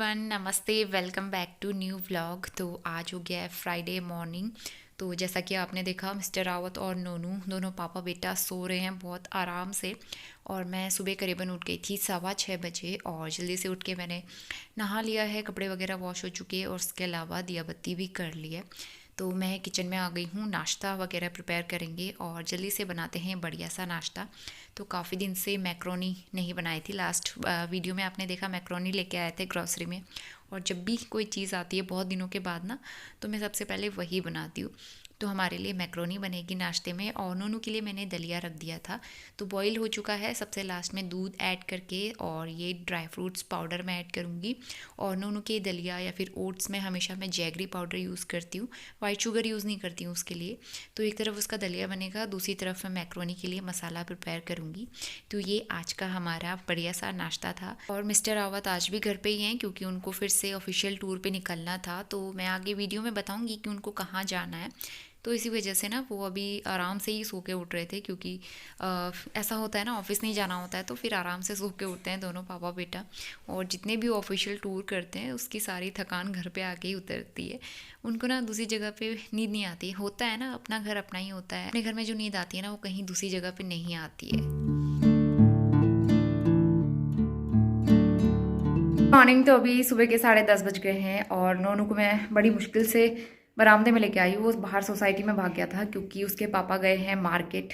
Everyone, नमस्ते। Welcome back to new vlog. तो आज हो गया है फ्राइडे मॉर्निंग। तो जैसा कि आपने देखा, मिस्टर रावत और नोनू दोनों पापा बेटा सो रहे हैं बहुत आराम से। और मैं सुबह करीबन उठ गई थी 6:15 बजे और जल्दी से उठ के मैंने नहा लिया है, कपड़े वगैरह वॉश हो चुके हैं और उसके अलावा दिया बत्ती भी कर ली है। तो मैं किचन में आ गई हूँ, नाश्ता वगैरह प्रिपेयर करेंगे और जल्दी से बनाते हैं बढ़िया सा नाश्ता। तो काफ़ी दिन से मैक्रोनी नहीं बनाई थी। लास्ट वीडियो में आपने देखा मैक्रोनी लेके आए थे ग्रॉसरी में। और जब भी कोई चीज़ आती है बहुत दिनों के बाद ना, तो मैं सबसे पहले वही बनाती हूँ। तो हमारे लिए मैक्रोनी बनेगी नाश्ते में और नोनू के लिए मैंने दलिया रख दिया था। तो बॉईल हो चुका है। सबसे लास्ट में दूध ऐड करके और ये ड्राई फ्रूट्स पाउडर मैं ऐड करूँगी। और नोनू के दलिया या फिर ओट्स में हमेशा मैं जैगरी पाउडर यूज़ करती हूँ, वाइट शुगर यूज़ नहीं करती हूँ उसके लिए। तो एक तरफ उसका दलिया बनेगा, दूसरी तरफ मैं मैक्रोनी के लिए मसाला प्रिपेयर करूँगी। तो ये आज का हमारा बढ़िया सा नाश्ता था। और मिस्टर रावत आज भी घर पे ही हैं क्योंकि उनको फिर से ऑफिशियल टूर पे निकलना था। तो मैं आगे वीडियो में बताऊँगी कि उनको कहाँ जाना है। तो इसी वजह से ना वो अभी आराम से ही सो के उठ रहे थे क्योंकि ऐसा होता है ना, ऑफिस नहीं जाना होता है तो फिर आराम से सो के उठते हैं दोनों पापा बेटा। और जितने भी ऑफिशियल टूर करते हैं उसकी सारी थकान घर पे आके ही उतरती है। उनको ना दूसरी जगह पे नींद नहीं आती। होता है ना, अपना घर अपना ही होता है। अपने घर में जो नींद आती है ना, वो कहीं दूसरी जगह पे नहीं आती है। मॉर्निंग तो अभी सुबह के 10:30 बज गए हैं और नोनू को मैं बड़ी मुश्किल से बरामदे में लेके आई हूँ। वो बाहर सोसाइटी में भाग गया था क्योंकि उसके पापा गए हैं मार्केट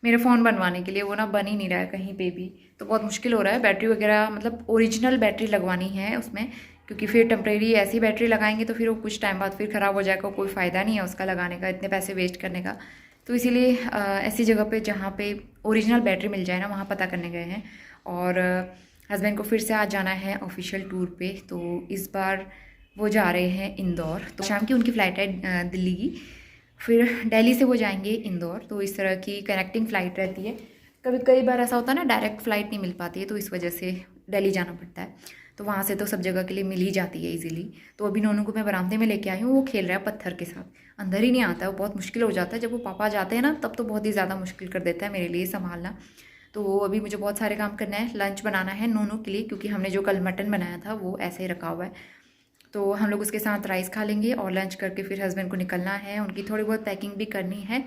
मेरे फ़ोन बनवाने के लिए। वो ना बन ही नहीं रहा है कहीं पे भी, तो बहुत मुश्किल हो रहा है। बैटरी वगैरह मतलब ओरिजिनल बैटरी लगवानी है उसमें, क्योंकि फिर टेम्प्रेरी ऐसी बैटरी लगाएंगे तो फिर वो कुछ टाइम बाद फिर ख़राब हो जाएगा। कोई फ़ायदा नहीं है उसका लगाने का, इतने पैसे वेस्ट करने का। तो इसीलिए ऐसी जगह पे जहाँ पे ओरिजिनल बैटरी मिल जाए ना, वहाँ पता करने गए हैं। और हस्बैंड को फिर से आज जाना है ऑफिशियल टूर पे। तो इस बार वो जा रहे हैं इंदौर। तो शाम की उनकी फ़्लाइट है दिल्ली की, फिर दिल्ली से वो जाएंगे इंदौर। तो इस तरह की कनेक्टिंग फ़्लाइट रहती है। कभी कई बार ऐसा होता है ना, डायरेक्ट फ़्लाइट नहीं मिल पाती है, तो इस वजह से दिल्ली जाना पड़ता है। तो वहाँ से तो सब जगह के लिए मिल ही जाती है इजीली। तो अभी नोनू को मैं बरामदे में लेके आई हूँ, वो खेल रहा है पत्थर के साथ, अंदर ही नहीं आता है। वो बहुत मुश्किल हो जाता है जब वो पापा जाते हैं ना, तब तो बहुत ही ज़्यादा मुश्किल कर देता है मेरे लिए संभालना। तो अभी मुझे बहुत सारे काम करना है। लंच बनाना है नोनू के लिए क्योंकि हमने जो कल मटन बनाया था वो ऐसे ही रखा हुआ है। तो हम लोग उसके साथ राइस खा लेंगे और लंच करके फिर हस्बैंड को निकलना है। उनकी थोड़ी बहुत पैकिंग भी करनी है।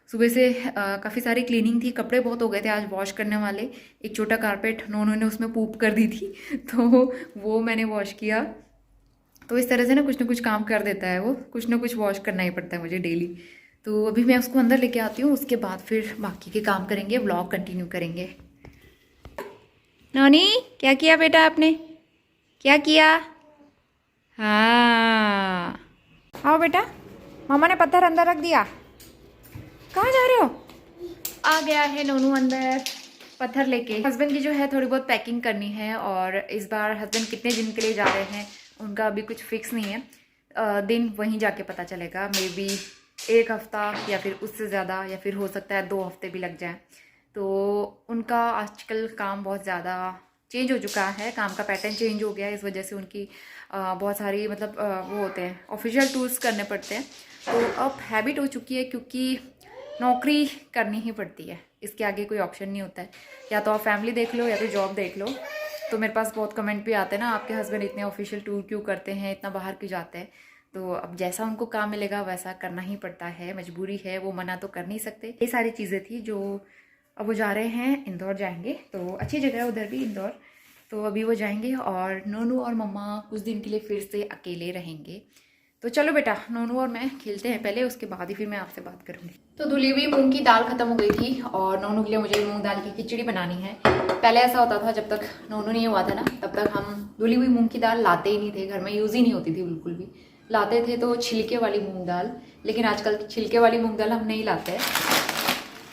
सुबह से काफ़ी सारी क्लीनिंग थी, कपड़े बहुत हो गए थे आज वॉश करने वाले। एक छोटा कारपेट नोनू ने उसमें पूप कर दी थी तो वो मैंने वॉश किया। तो इस तरह से ना कुछ काम कर देता है वो, कुछ ना कुछ वॉश करना ही पड़ता है मुझे डेली। तो अभी मैं उसको अंदर लेके आती हूँ, उसके बाद फिर बाकी के काम करेंगे, व्लॉग कंटिन्यू करेंगे। नोनी, क्या किया बेटा आपने? क्या किया? हाँ, आओ बेटा, मामा ने पत्थर अंदर रख दिया। कहाँ जा रहे हो? आ गया है नोनू अंदर पत्थर लेके। हस्बैंड की जो है थोड़ी बहुत पैकिंग करनी है। और इस बार हस्बैंड कितने दिन के लिए जा रहे हैं उनका अभी कुछ फिक्स नहीं है। दिन वहीं जाके पता चलेगा। मे बी 1 हफ्ता या फिर उससे ज़्यादा, या फिर हो सकता है 2 हफ्ते भी लग जाए। तो उनका आजकल काम बहुत ज़्यादा चेंज हो चुका है, काम का पैटर्न चेंज हो गया है। इस वजह से उनकी बहुत सारी मतलब वो होते हैं, ऑफिशियल टूर्स करने पड़ते हैं। तो अब हैबिट हो चुकी है क्योंकि नौकरी करनी ही पड़ती है, इसके आगे कोई ऑप्शन नहीं होता है। या तो आप फैमिली देख लो या तो जॉब देख लो। तो मेरे पास बहुत कमेंट भी आते हैं ना, आपके हस्बैंड इतने ऑफिशियल टूर क्यों करते हैं, इतना बाहर क्यों जाते हैं। तो अब जैसा उनको काम मिलेगा वैसा करना ही पड़ता है, मजबूरी है, वो मना तो कर नहीं सकते। ये सारी चीज़ें थी जो अब वो जा रहे हैं, इंदौर जाएंगे। तो अच्छी जगह है उधर भी इंदौर। तो अभी वो जाएंगे और नोनू और मम्मा कुछ दिन के लिए फिर से अकेले रहेंगे। तो चलो बेटा, नोनू और मैं खेलते हैं पहले, उसके बाद ही फिर मैं आपसे बात करूँगी। तो धुली हुई मूंग की दाल खत्म हो गई थी और नोनू के लिए मुझे मूंग दाल की खिचड़ी बनानी है। पहले ऐसा होता था, जब तक नोनू नहीं हुआ था ना, तब तक हम धुली हुई मूंग की दाल लाते ही नहीं थे, घर में यूज़ ही नहीं होती थी बिल्कुल भी। लाते थे तो छिलके वाली मूंग दाल, लेकिन आजकल छिलके वाली मूंग दाल हम नहीं लाते हैं,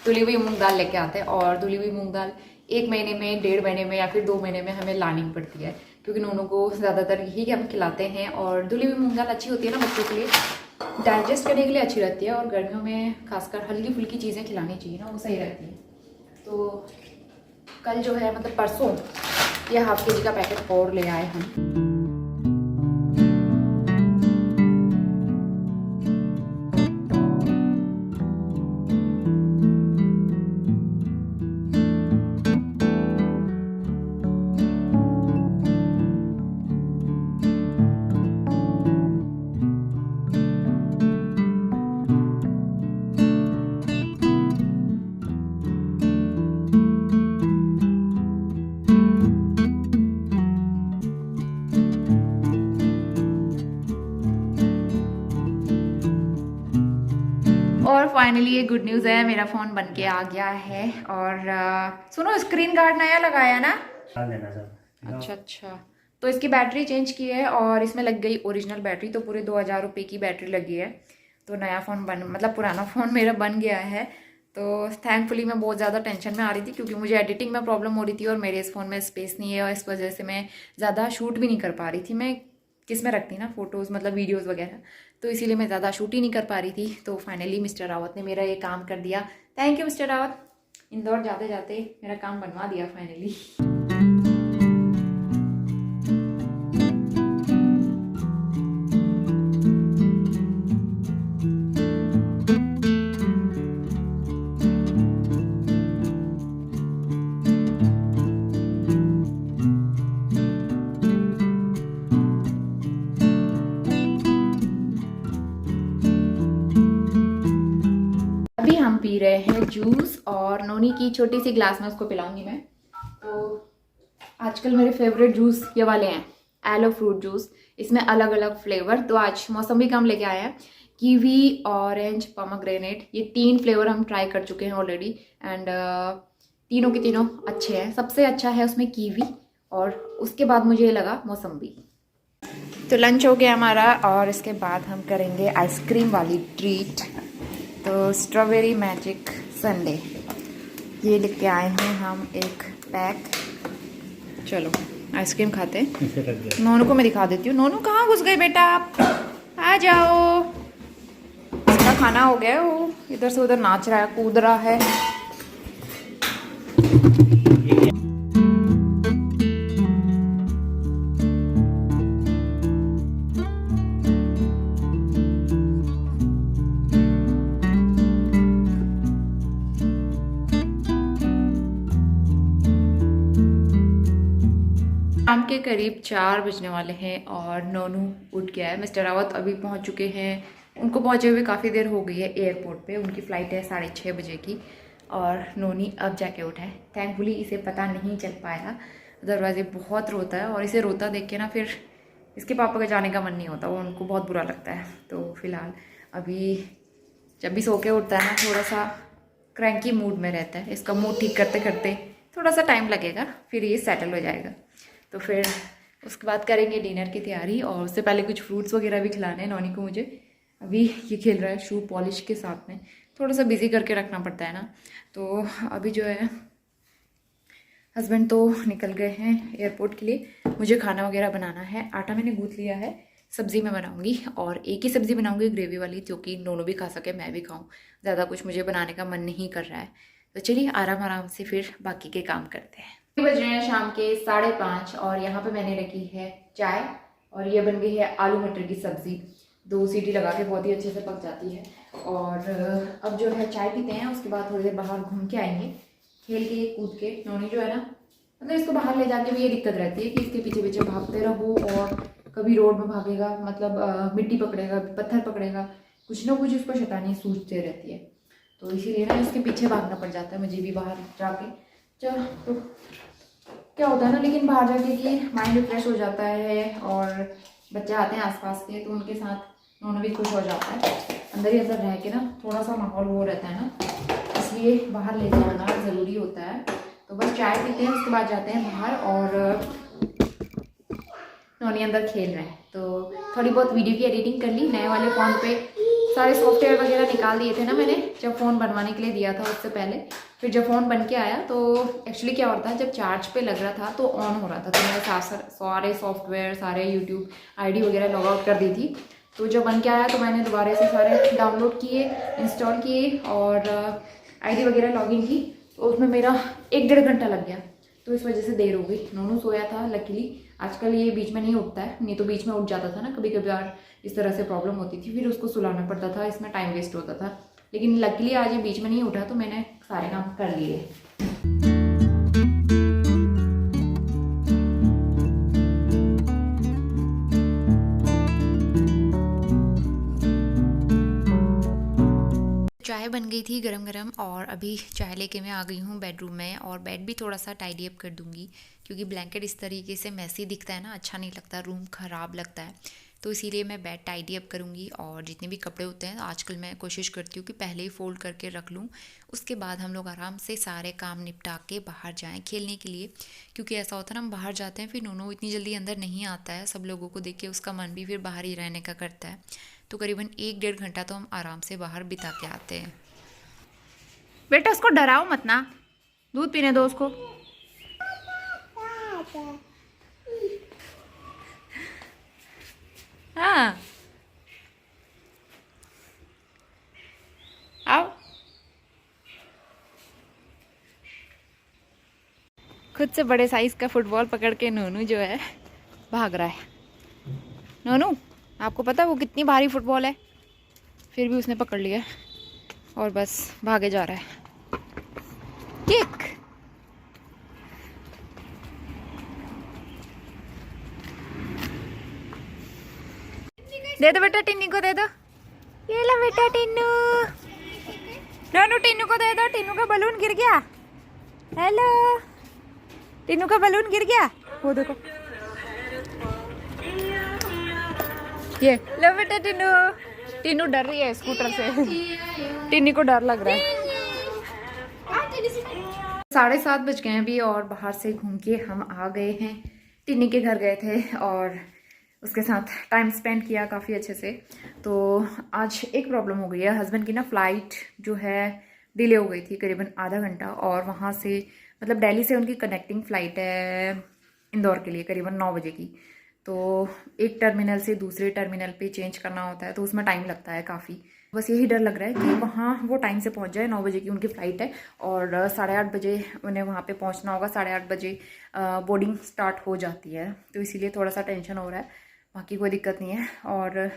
धुली हुई मूंग दाल लेके आते हैं। और धुली हुई मूंग दाल 1 महीने में, 1.5 महीने में या फिर 2 महीने में हमें लानी पड़ती है, क्योंकि नोनों को ज़्यादातर यही हम खिलाते हैं। और धुली हुई मूंग दाल अच्छी होती है ना बच्चों के लिए, डाइजेस्ट करने के लिए अच्छी रहती है। और गर्मियों में खासकर हल्की फुल्की चीज़ें खिलानी चाहिए ना, वो सही रहती है। तो कल जो है मतलब परसों ये ½ kg का पैकेट और ले आए हम। और फाइनली ये गुड न्यूज़ है, मेरा फ़ोन बन के आ गया है। और सुनो, स्क्रीन गार्ड नया लगाया ना? अच्छा अच्छा। तो इसकी बैटरी चेंज की है और इसमें लग गई ओरिजिनल बैटरी, तो पूरे 2000 रुपये की बैटरी लगी है। तो नया फ़ोन मतलब पुराना फ़ोन मेरा बन गया है। तो थैंकफुली मैं बहुत ज़्यादा टेंशन में आ रही थी क्योंकि मुझे एडिटिंग में प्रॉब्लम हो रही थी और मेरे इस फ़ोन में स्पेस नहीं है और इस वजह से मैं ज़्यादा शूट भी नहीं कर पा रही थी। मैं किस में रखती ना फ़ोटोज़, मतलब वीडियोज़ वगैरह, तो इसीलिए मैं ज़्यादा शूट ही नहीं कर पा रही थी। तो फाइनली मिस्टर रावत ने मेरा ये काम कर दिया। Thank you mister Rawat, Indore जाते जाते मेरा काम बनवा दिया फाइनली। अभी हम पी रहे हैं जूस और नोनी की छोटी सी ग्लास में उसको पिलाऊंगी मैं। तो आजकल मेरे फेवरेट जूस ये वाले हैं, एलो फ्रूट जूस। इसमें अलग अलग फ्लेवर, तो आज मौसमी का हम लेके आए हैं, कीवी, ऑरेंज, पोमेग्रेनेट। ये 3 फ्लेवर हम ट्राई कर चुके हैं ऑलरेडी एंड तीनों के तीनों अच्छे हैं। सबसे अच्छा है उसमें कीवी और उसके बाद मुझे ये लगा मौसम्बी। तो लंच हो गया हमारा और इसके बाद हम करेंगे आइसक्रीम वाली ट्रीट। तो स्ट्रॉबेरी मैजिक संडे ये लेके आए हैं हम एक पैक। चलो आइसक्रीम खाते हैं। नोनू को मैं दिखा देती हूँ। नोनू कहाँ घुस गए बेटा, आप आ जाओ। इसका खाना हो गया, वो इधर से उधर नाच रहा है, कूद रहा है। शाम के करीब 4 बजने वाले हैं और नोनू उठ गया है। मिस्टर रावत अभी पहुंच चुके हैं, उनको पहुंचे हुए काफ़ी देर हो गई है एयरपोर्ट पे। उनकी फ़्लाइट है 6:30 बजे की और नोनी अब जाके उठा है। थैंकफुली इसे पता नहीं चल पाया, दरवाजे बहुत रोता है और इसे रोता देख के ना फिर इसके पापा का जाने का मन नहीं होता, वो उनको बहुत बुरा लगता है। तो फिलहाल अभी जब भी सो के उठता है ना, थोड़ा सा क्रैंकी मूड में रहता है। इसका मूड ठीक करते करते थोड़ा सा टाइम लगेगा, फिर ये सेटल हो जाएगा। तो फिर उसके बाद करेंगे डिनर की तैयारी और उससे पहले कुछ फ्रूट्स वगैरह भी खिलाने हैं नौनी को मुझे। अभी ये खेल रहा है शू पॉलिश के साथ में, थोड़ा सा बिजी करके रखना पड़ता है ना। तो अभी जो है हस्बैंड तो निकल गए हैं एयरपोर्ट के लिए, मुझे खाना वगैरह बनाना है। आटा मैंने गूँथ लिया है, सब्ज़ी मैं बनाऊंगी और एक ही सब्ज़ी बनाऊंगी ग्रेवी वाली, जो कि दोनों भी खा सके, मैं भी खाऊं। ज़्यादा कुछ मुझे बनाने का मन नहीं कर रहा है। तो चलिए आराम आराम से फिर बाकी के काम करते हैं। बज रहे हैं शाम के 5:30 और यहाँ पे मैंने रखी है चाय और ये बन गई है आलू मटर की सब्ज़ी। 2 सीटी लगा के बहुत ही अच्छे से पक जाती है। और अब जो है चाय पीते हैं, उसके बाद थोड़ी देर बाहर घूम के आएंगे, खेल के कूद के। नौनी जो है ना, मतलब इसको बाहर ले जाके भी ये दिक्कत रहती है कि इसके पीछे पीछे भागते रहो और कभी रोड में भागेगा, मतलब मिट्टी पकड़ेगा, पत्थर पकड़ेगा, कुछ ना कुछ इसको शैतानी सूझते रहती है। तो इसीलिए ना इसके पीछे भागना पड़ जाता है मुझे भी बाहर जाके। चलो तो क्या होता है ना, लेकिन बाहर जाके कि माइंड रिफ्रेश हो जाता है और बच्चे आते हैं आसपास के, तो उनके साथ उन्होंने भी खुश हो जाता है। अंदर ही अंदर रह के ना थोड़ा सा माहौल वो रहता है ना, इसलिए बाहर ले जाना ज़रूरी होता है। तो बस चाय पीते हैं, उसके बाद जाते हैं बाहर और नौनी अंदर खेल रहे हैं। तो थोड़ी बहुत वीडियो की एडिटिंग कर ली। नए वाले फ़ोन पे सारे सॉफ्टवेयर वगैरह निकाल दिए थे ना मैंने, जब फ़ोन बनवाने के लिए दिया था उससे पहले। फिर जब फ़ोन बन के आया तो एक्चुअली क्या होता है, जब चार्ज पे लग रहा था तो ऑन हो रहा था, तो मैंने सारे सॉफ्टवेयर, सारे यूट्यूब आईडी वगैरह लॉग आउट कर दी थी। तो जब बन के आया तो मैंने दोबारा से सारे डाउनलोड किए, इंस्टॉल किए और आईडी वगैरह लॉगिन की। तो उसमें मेरा 1-1.5 घंटा लग गया, तो इस वजह से देर हो गई। नोनू सोया था लकीली, आजकल ये बीच में नहीं उठता है, नहीं तो बीच में उठ जाता था ना कभी कभार, इस तरह से प्रॉब्लम होती थी, फिर उसको सुलाना पड़ता था, इसमें टाइम वेस्ट होता था। लेकिन लकीली आज ये बीच में नहीं उठा तो मैंने सारे काम कर लिए। चाय बन गई थी गरम गरम और अभी चाय लेके मैं आ गई हूँ बेडरूम में और बेड भी थोड़ा सा टाइडी अप कर दूँगी, क्योंकि ब्लैंकेट इस तरीके से मैसी दिखता है ना, अच्छा नहीं लगता, रूम ख़राब लगता है। तो इसीलिए मैं बेड टाइडी अप करूँगी और जितने भी कपड़े होते हैं आजकल मैं कोशिश करती हूँ कि पहले ही फ़ोल्ड करके रख लूँ। उसके बाद हम लोग आराम से सारे काम निपटा के बाहर जाएँ खेलने के लिए, क्योंकि ऐसा होता है ना हम बाहर जाते हैं फिर नोनू इतनी जल्दी अंदर नहीं आता है, सब लोगों को देख के उसका मन भी फिर बाहर ही रहने का करता है। तो करीबन 1-1.5 घंटा तो हम आराम से बाहर बिता के आते हैं। बेटा उसको डराओ मत ना, दूध पीने दो उसको। हाँ आओ। खुद से बड़े साइज का फुटबॉल पकड़ के नोनू जो है भाग रहा है। नोनू आपको पता है वो कितनी भारी फुटबॉल है, फिर भी उसने पकड़ लिया और बस भागे जा रहा है। किक। दे दो बेटा, टिन्नी को दे दो। ये लो बेटा टिन्नू। नोनू टिन्नू को दे दो, टिन्नू का बलून गिर गया। हेलो, टिन्नू का बलून गिर गया, वो देखो। ये लो बेटा टिन्नू। टिन्नू डर रही है स्कूटर से, टिन्नी को डर लग रहा है। 7:30 बज गए हैं अभी और बाहर से घूम के हम आ गए हैं। टिन्नी के घर गए थे और उसके साथ टाइम स्पेंड किया काफ़ी अच्छे से। तो आज एक प्रॉब्लम हो गई है, हस्बैंड की ना फ़्लाइट जो है डिले हो गई थी करीबन आधा घंटा, और वहाँ से मतलब दिल्ली से उनकी कनेक्टिंग फ़्लाइट है इंदौर के लिए करीबन 9 बजे की। तो एक टर्मिनल से दूसरे टर्मिनल पे चेंज करना होता है तो उसमें टाइम लगता है काफ़ी। बस यही डर लग रहा है कि वहाँ वो टाइम से पहुँच जाए। 9 बजे की उनकी फ़्लाइट है और 8:30 बजे उन्हें वहाँ पे पहुँचना होगा। 8:30 बजे बोर्डिंग स्टार्ट हो जाती है, तो इसीलिए थोड़ा सा टेंशन हो रहा है। बाकी कोई दिक्कत नहीं है। और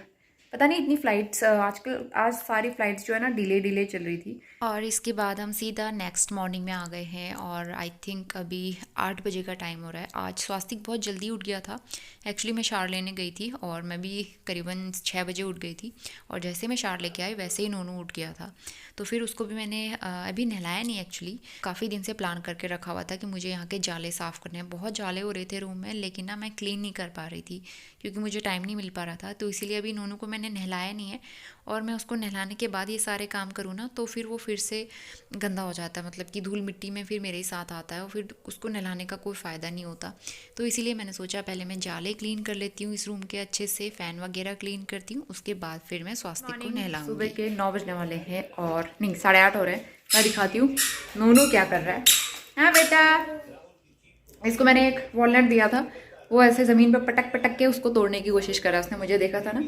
पता नहीं इतनी फ़्लाइट्स आजकल, आज सारी फ़्लाइट्स जो है ना डिले चल रही थी। और इसके बाद हम सीधा नेक्स्ट मॉर्निंग में आ गए हैं और आई थिंक अभी 8 बजे का टाइम हो रहा है। आज स्वास्तिक बहुत जल्दी उठ गया था। एक्चुअली मैं शार लेने गई थी और मैं भी करीबन 6 बजे उठ गई थी, और जैसे मैं शार लेके आई वैसे ही नोनू उठ गया था। तो फिर उसको भी मैंने अभी नहलाया नहीं। एक्चुअली काफ़ी दिन से प्लान करके रखा हुआ था कि मुझे यहाँ के जाले साफ़ करने हैं। बहुत जाले हो रहे थे रूम में, लेकिन ना मैं क्लीन नहीं कर पा रही थी क्योंकि मुझे टाइम नहीं मिल पा रहा था। तो इसीलिए अभी नोनू को मैंने नहलाया नहीं है, और मैं उसको नहलाने के बाद ये सारे काम करूँ ना तो फिर वो फिर से गंदा हो जाता है, मतलब कि धूल मिट्टी में फिर मेरे ही साथ आता है और फिर उसको नहलाने का कोई फ़ायदा नहीं होता। तो इसीलिए मैंने सोचा पहले मैं जाले क्लीन कर लेती हूँ इस रूम के अच्छे से, फ़ैन वगैरह क्लीन करती हूँ, उसके बाद फिर मैं स्वास्तिक को नहलाऊंगी। सुबह के 9 बजने वाले हैं और नहीं 8:30 हो रहे हैं। मैं दिखाती हूँ नोनू क्या कर रहा है। हाँ बेटा, इसको मैंने एक वॉलनट दिया था, वो ऐसे ज़मीन पर पटक पटक के उसको तोड़ने की कोशिश कर रहा है। उसने मुझे देखा था ना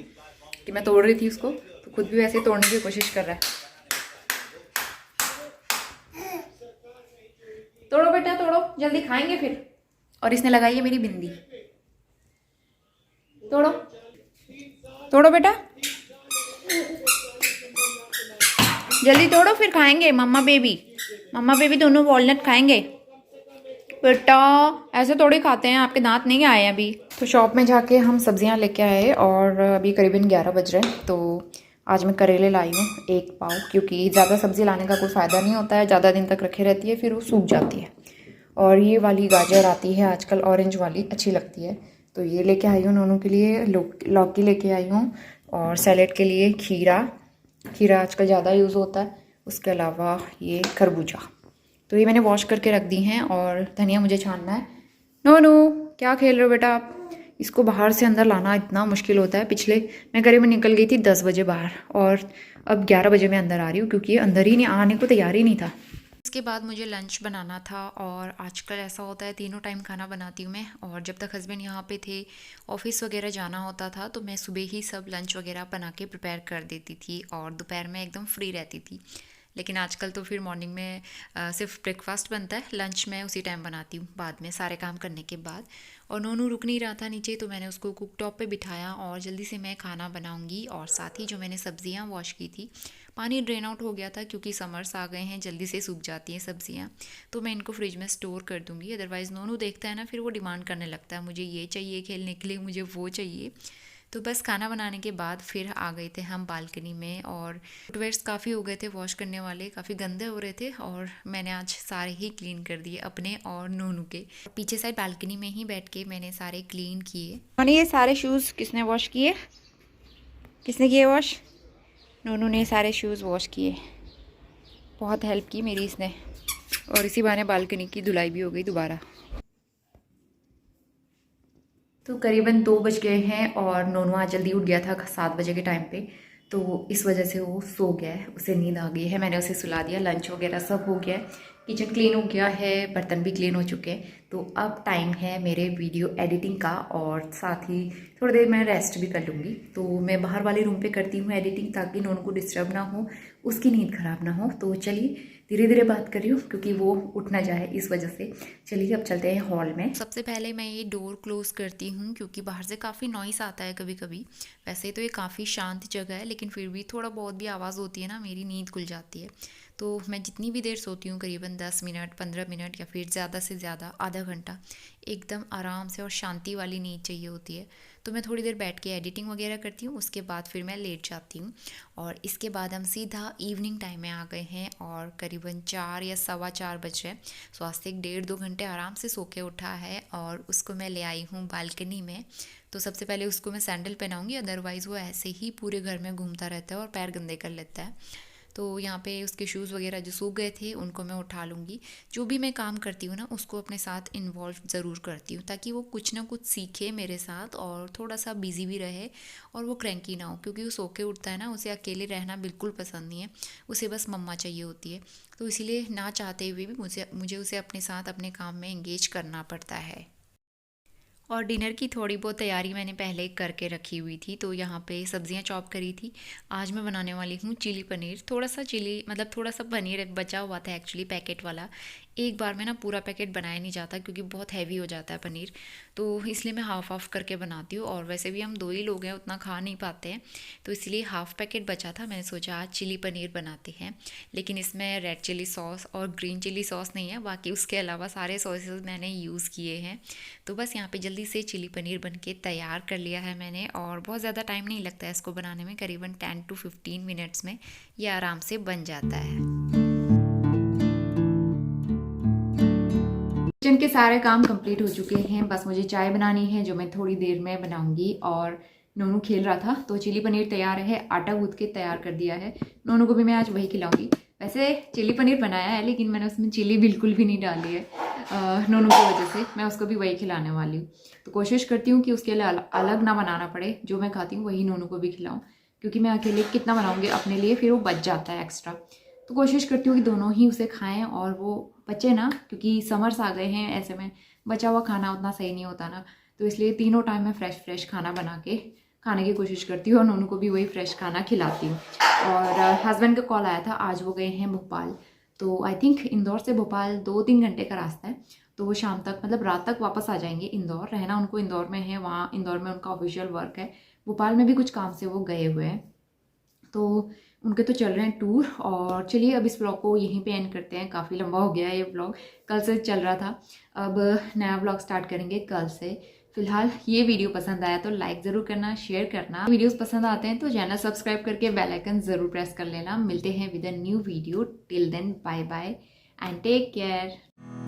कि मैं तोड़ रही थी उसको, तो खुद भी वैसे तोड़ने की कोशिश कर रहा है। तोड़ो बेटा तोड़ो, जल्दी खाएंगे फिर। और इसने लगाई है मेरी बिंदी। तोड़ो तोड़ो बेटा, जल्दी तोड़ो फिर खाएंगे। मम्मा बेबी दोनों वॉलनट खाएंगे। बेटा ऐसे थोड़ी खाते हैं, आपके दांत नहीं आए अभी। तो शॉप में जाके हम सब्जियां लेके आए और अभी करीबन 11 बज रहे हैं। तो आज मैं करेले लाई हूँ 1 पाव, क्योंकि ज़्यादा सब्ज़ी लाने का कोई फ़ायदा नहीं होता है, ज़्यादा दिन तक रखे रहती है फिर वो सूख जाती है। और ये वाली गाजर आती है आजकल, ऑरेंज वाली अच्छी लगती है, तो ये लेके आई हूँ नोनू के लिए। लौकी लेके आई हूँ, और सैलेड के लिए खीरा आजकल ज़्यादा यूज़ होता है। उसके अलावा ये खरबूजा, तो ये मैंने वॉश करके रख दी हैं। और धनिया मुझे छानना है। नोनू क्या खेल रहे हो बेटा आप? इसको बाहर से अंदर लाना इतना मुश्किल होता है। मैं करीबन निकल गई थी 10 बजे बाहर, और अब 11 बजे मैं अंदर आ रही हूँ क्योंकि ये अंदर ही नहीं आने को तैयार ही नहीं था। इसके बाद मुझे लंच बनाना था, और आजकल ऐसा होता है तीनों टाइम खाना बनाती हूँ मैं। और जब तक हस्बैंड यहाँ पे थे, ऑफिस वगैरह जाना होता था, तो मैं सुबह ही सब लंच वगैरह बना के प्रिपेयर कर देती थी और दोपहर में एकदम फ्री रहती थी। लेकिन आजकल तो फिर मॉर्निंग में सिर्फ ब्रेकफास्ट बनता है, लंच मैं उसी टाइम बनाती हूँ बाद में सारे काम करने के बाद। और नोनू रुक नहीं रहा था नीचे, तो मैंने उसको कुक टॉप पे बिठाया और जल्दी से मैं खाना बनाऊंगी। और साथ ही जो मैंने सब्जियां वॉश की थी, पानी ड्रेन आउट हो गया था क्योंकि समर्स आ गए हैं, जल्दी से सूख जाती हैं सब्जियां, तो मैं इनको फ्रिज में स्टोर कर दूँगी। अदरवाइज़ नोनू देखता है ना फिर वो डिमांड करने लगता है, मुझे ये चाहिए खेलने के लिए, मुझे वो चाहिए। तो बस खाना बनाने के बाद फिर आ गए थे हम बालकनी में, और फुटवेयर्स काफ़ी हो गए थे वॉश करने वाले, काफ़ी गंदे हो रहे थे, और मैंने आज सारे ही क्लीन कर दिए अपने और नोनू के। पीछे साइड बालकनी में ही बैठ के मैंने सारे क्लीन किए। और ये सारे शूज़ किसने वॉश किए? किसने किए वॉश? नोनू ने सारे शूज़ वॉश किए, बहुत हेल्प की मेरी इसने, और इसी बहाने बालकनी की धुलाई भी हो गई दोबारा। तो करीबन 2 बज गए हैं और नोनू आज जल्दी उठ गया था 7 बजे के टाइम पे, तो इस वजह से वो सो गया है, उसे नींद आ गई है। मैंने उसे सुला दिया, लंच वगैरह सब हो गया है, किचन क्लीन हो गया है, बर्तन भी क्लीन हो चुके हैं। तो अब टाइम है मेरे वीडियो एडिटिंग का, और साथ ही थोड़ी देर मैं रेस्ट भी कर लूँगी। तो मैं बाहर वाले रूम पे करती हूँ एडिटिंग, ताकि नोनू को डिस्टर्ब ना हो, उसकी नींद ख़राब ना हो। तो चलिए धीरे धीरे बात कर रही हूँ क्योंकि वो उठ ना जाए इस वजह से। चलिए अब चलते हैं हॉल में। सबसे पहले मैं ये डोर क्लोज़ करती हूँ क्योंकि बाहर से काफ़ी नॉइस आता है कभी कभी। वैसे तो ये काफ़ी शांत जगह है, लेकिन फिर भी थोड़ा बहुत भी आवाज़ होती है ना, मेरी नींद खुल जाती है। तो मैं जितनी भी देर सोती हूँ, करीबन 10 मिनट 15 मिनट या फिर ज़्यादा से ज़्यादा आधा घंटा, एकदम आराम से और शांति वाली नींद चाहिए होती है। तो मैं थोड़ी देर बैठ के एडिटिंग वगैरह करती हूँ, उसके बाद फिर मैं लेट जाती हूँ, और इसके बाद हम सीधा इवनिंग टाइम में आ गए हैं, और करीबन 4 या 4:15 बज रहे हैं। सो आज से 1.5-2 घंटे आराम से सो के उठा है, और उसको मैं ले आई हूँ बालकनी में। तो सबसे पहले उसको मैं सैंडल पहनाऊँगी, अदरवाइज़ वो ऐसे ही पूरे घर में घूमता रहता है और पैर गंदे कर लेता है। तो यहाँ पे उसके शूज़ वगैरह जो सूख गए थे उनको मैं उठा लूँगी। जो भी मैं काम करती हूँ ना, उसको अपने साथ इन्वॉल्व ज़रूर करती हूँ, ताकि वो कुछ ना कुछ सीखे मेरे साथ और थोड़ा सा बिजी भी रहे, और वो क्रैंकी ना हो, क्योंकि वो सो के उठता है ना, उसे अकेले रहना बिल्कुल पसंद नहीं है, उसे बस मम्मा चाहिए होती है। तो इसीलिए ना चाहते हुए भी मुझे उसे अपने साथ अपने काम में एंगेज करना पड़ता है। और डिनर की थोड़ी बहुत तैयारी मैंने पहले करके रखी हुई थी। तो यहाँ पे सब्जियां चॉप करी थी। आज मैं बनाने वाली हूँ चिली पनीर। थोड़ा सा चिली मतलब थोड़ा सा पनीर बचा हुआ था एक्चुअली, पैकेट वाला। एक बार में ना पूरा पैकेट बनाया नहीं जाता क्योंकि बहुत हैवी हो जाता है पनीर, तो इसलिए मैं हाफ़ हाफ़ करके बनाती हूँ। और वैसे भी हम 2 ही लोग हैं, उतना खा नहीं पाते हैं, तो इसलिए हाफ़ पैकेट बचा था। मैंने सोचा आज चिली पनीर बनाते हैं, लेकिन इसमें रेड चिली सॉस और ग्रीन चिली सॉस नहीं है, बाकी उसके अलावा सारे सॉसेस मैंने यूज़ किए हैं। तो बस यहाँ पे जल्दी से चिली पनीर बन के तैयार कर लिया है मैंने, और बहुत ज़्यादा टाइम नहीं लगता है इसको बनाने में, करीबन 10 to 15 मिनट्स में ये आराम से बन जाता है। किचन के सारे काम कंप्लीट हो चुके हैं, बस मुझे चाय बनानी है जो मैं थोड़ी देर में बनाऊंगी। और नोनू खेल रहा था, तो चिली पनीर तैयार है, आटा गूंथ के तैयार कर दिया है। नोनू को भी मैं आज वही खिलाऊंगी। वैसे चिली पनीर बनाया है, लेकिन मैंने उसमें चिली बिल्कुल भी नहीं डाली है नोनू की वजह से। मैं उसको भी वही खिलाने वाली हूँ। तो कोशिश करती हूँ कि उसके लिए अलग ना बनाना पड़े, जो मैं खाती हूँ वही नोनू को भी खिलाऊँ, क्योंकि मैं अकेले कितना बनाऊँगी अपने लिए, फिर वो बच जाता है एक्स्ट्रा। तो कोशिश करती हूँ कि दोनों ही उसे खाएं और वो बचे ना, क्योंकि समर्स आ गए हैं, ऐसे में बचा हुआ खाना उतना सही नहीं होता ना। तो इसलिए तीनों टाइम मैं फ्रेश खाना बना के खाने की कोशिश करती हूँ, और उनको भी वही फ्रेश खाना खिलाती हूँ। और हस्बैंड का कॉल आया था, आज वो गए हैं भोपाल। तो आई थिंक इंदौर से भोपाल 2-3 घंटे का रास्ता है, तो वो शाम तक मतलब रात तक वापस आ जाएंगे इंदौर। रहना उनको इंदौर में है, वहाँ इंदौर में उनका ऑफिशियल वर्क है। भोपाल में भी कुछ काम से वो गए हुए हैं, तो उनके तो चल रहे हैं टूर। और चलिए अब इस व्लॉग को यहीं पे एंड करते हैं, काफ़ी लंबा हो गया है ये व्लॉग, कल से चल रहा था, अब नया व्लॉग स्टार्ट करेंगे कल से। फिलहाल ये वीडियो पसंद आया तो लाइक ज़रूर करना, शेयर करना। वीडियोस पसंद आते हैं तो चैनल सब्सक्राइब करके बेल आइकन ज़रूर प्रेस कर लेना। मिलते हैं with a new video. Till then bye bye and take care.